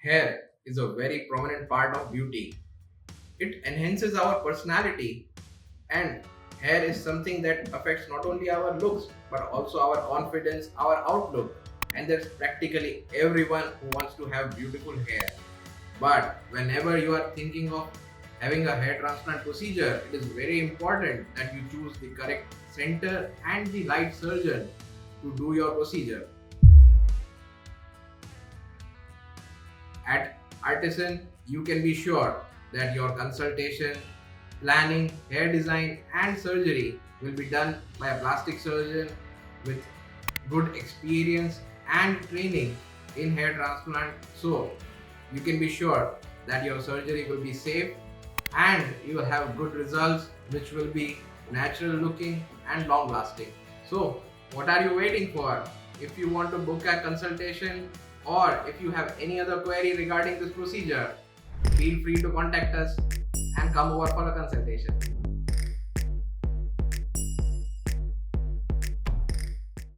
Hair is a very prominent part of beauty. It enhances our personality, and hair is something that affects not only our looks but also our confidence, our outlook. And there's practically everyone who wants to have beautiful hair. But whenever you are thinking of having a hair transplant procedure, it is very important that you choose the correct center and the right surgeon to do your procedure. At Artisan, you can be sure that your consultation, planning, hair design, and surgery will be done by a plastic surgeon with good experience and training in hair transplant. So, you can be sure that your surgery will be safe and you will have good results which will be natural looking and long lasting. So, what are you waiting for? If you want to book a consultation or if you have any other query regarding this procedure, feel free to contact us and come over for a consultation.